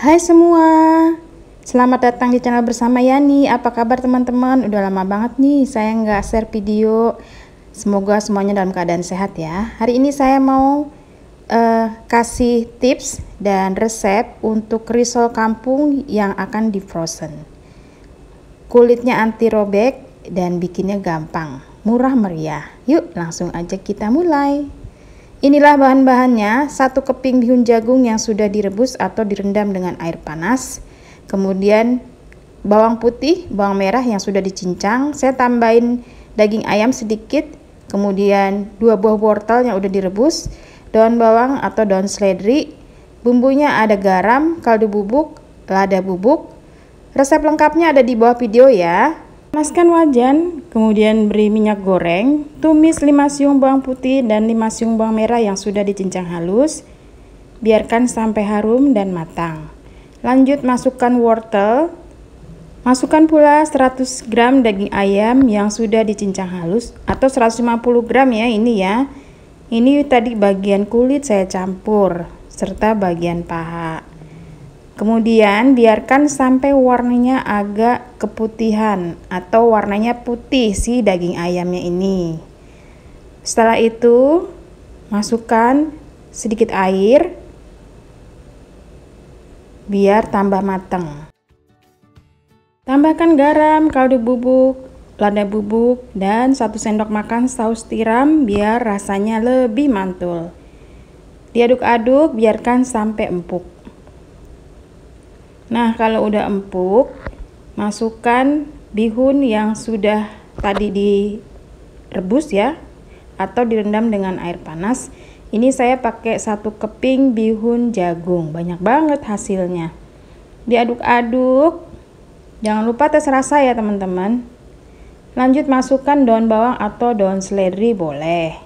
Hai semua, selamat datang di channel bersama Yani. Apa kabar teman-teman? Udah lama banget nih saya nggak share video. Semoga semuanya dalam keadaan sehat ya. Hari ini saya mau kasih tips dan resep untuk risol kampung yang akan di frozen. Kulitnya anti robek dan bikinnya gampang, murah meriah. Yuk langsung aja kita mulai. Inilah bahan-bahannya: 1 keping bihun jagung yang sudah direbus atau direndam dengan air panas. Kemudian bawang putih, bawang merah yang sudah dicincang. Saya tambahin daging ayam sedikit. Kemudian 2 buah wortel yang udah direbus, daun bawang atau daun seledri. Bumbunya ada garam, kaldu bubuk, lada bubuk. Resep lengkapnya ada di bawah video ya. Panaskan wajan, kemudian beri minyak goreng, tumis 5 siung bawang putih dan 5 siung bawang merah yang sudah dicincang halus. Biarkan sampai harum dan matang. Lanjut masukkan wortel. Masukkan pula 100 gram daging ayam yang sudah dicincang halus atau 150 gram ya ini ya. Ini tadi bagian kulit saya campur serta bagian paha. Kemudian biarkan sampai warnanya agak keputihan atau warnanya putih si daging ayamnya ini. Setelah itu masukkan sedikit air biar tambah matang. Tambahkan garam, kaldu bubuk, lada bubuk, dan 1 sendok makan saus tiram biar rasanya lebih mantul. Diaduk-aduk biarkan sampai empuk. Nah, kalau udah empuk, masukkan bihun yang sudah tadi direbus ya, atau direndam dengan air panas. Ini saya pakai 1 keping bihun jagung, banyak banget hasilnya. Diaduk-aduk, jangan lupa tes rasa ya teman-teman. Lanjut masukkan daun bawang atau daun seledri boleh.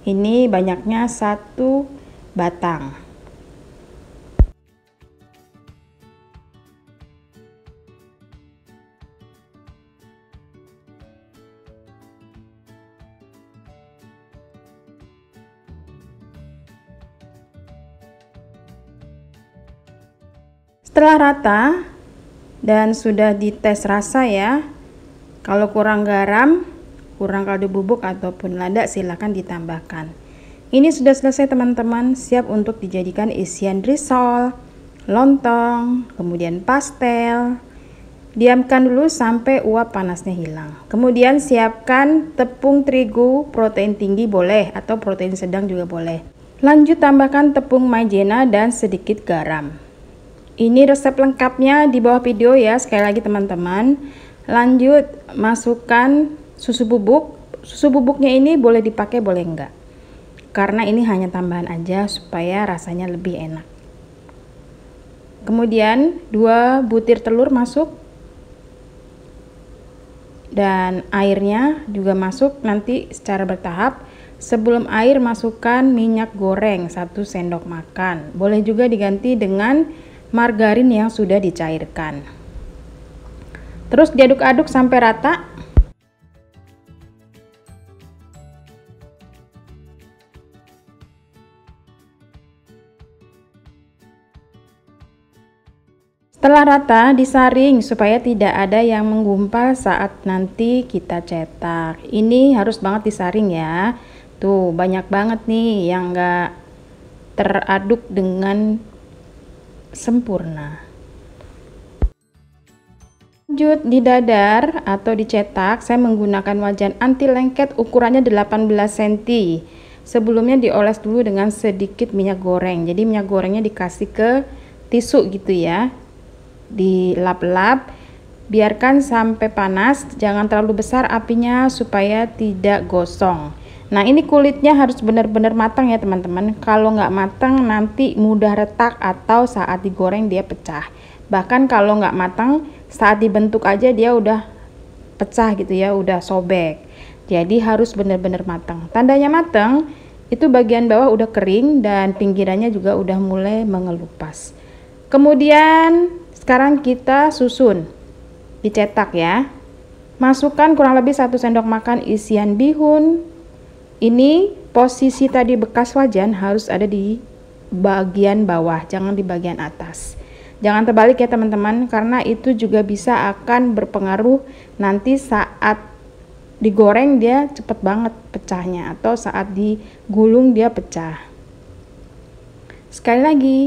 Ini banyaknya 1 batang. Setelah rata dan sudah dites rasa ya, kalau kurang garam, kurang kaldu bubuk ataupun lada silahkan ditambahkan. Ini sudah selesai teman-teman, siap untuk dijadikan isian risol, lontong, kemudian pastel. Diamkan dulu sampai uap panasnya hilang. Kemudian siapkan tepung terigu protein tinggi boleh atau protein sedang juga boleh. Lanjut tambahkan tepung maizena dan sedikit garam. Ini resep lengkapnya di bawah video ya, sekali lagi teman-teman. Lanjut masukkan susu bubuk. Susu bubuknya ini boleh dipakai boleh enggak, karena ini hanya tambahan aja supaya rasanya lebih enak. Kemudian 2 butir telur masuk, dan airnya juga masuk nanti secara bertahap. Sebelum air masukkan minyak goreng 1 sendok makan. Boleh juga diganti dengan margarin yang sudah dicairkan. Terus diaduk-aduk sampai rata. Setelah rata disaring supaya tidak ada yang menggumpal saat nanti kita cetak. Ini harus banget disaring ya. Tuh banyak banget nih yang enggak teraduk dengan sempurna. Lanjut didadar atau dicetak, saya menggunakan wajan anti lengket ukurannya 18 cm. Sebelumnya dioles dulu dengan sedikit minyak goreng. Jadi minyak gorengnya dikasih ke tisu gitu ya. Dilap-lap, biarkan sampai panas, jangan terlalu besar apinya supaya tidak gosong. Nah ini kulitnya harus benar-benar matang ya teman-teman. Kalau nggak matang nanti mudah retak atau saat digoreng dia pecah. Bahkan kalau nggak matang saat dibentuk aja dia udah pecah gitu ya, udah sobek. Jadi harus benar-benar matang. Tandanya matang itu bagian bawah udah kering dan pinggirannya juga udah mulai mengelupas. Kemudian sekarang kita susun, dicetak ya. Masukkan kurang lebih 1 sendok makan isian bihun. Ini posisi tadi bekas wajan harus ada di bagian bawah, jangan di bagian atas. Jangan terbalik ya teman-teman, karena itu juga bisa akan berpengaruh nanti saat digoreng dia cepet banget pecahnya, atau saat digulung dia pecah. Sekali lagi,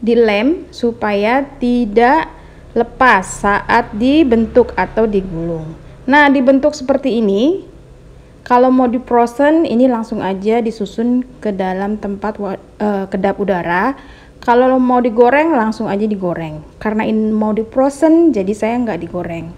dilem supaya tidak lepas saat dibentuk atau digulung. Nah, dibentuk seperti ini. Kalau mau di frozen, ini langsung aja disusun ke dalam tempat kedap udara. Kalau mau digoreng, langsung aja digoreng. Karena ini mau di frozen, jadi saya nggak digoreng.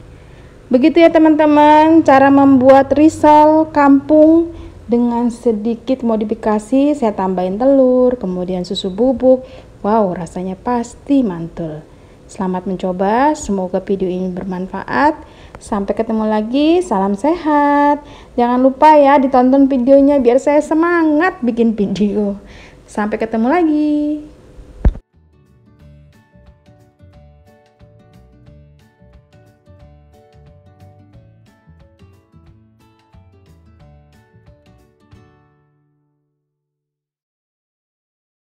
Begitu ya teman-teman, cara membuat risol kampung dengan sedikit modifikasi. Saya tambahin telur, kemudian susu bubuk. Wow, rasanya pasti mantul. Selamat mencoba, semoga video ini bermanfaat. Sampai ketemu lagi, salam sehat. Jangan lupa ya ditonton videonya biar saya semangat bikin video. Sampai ketemu lagi.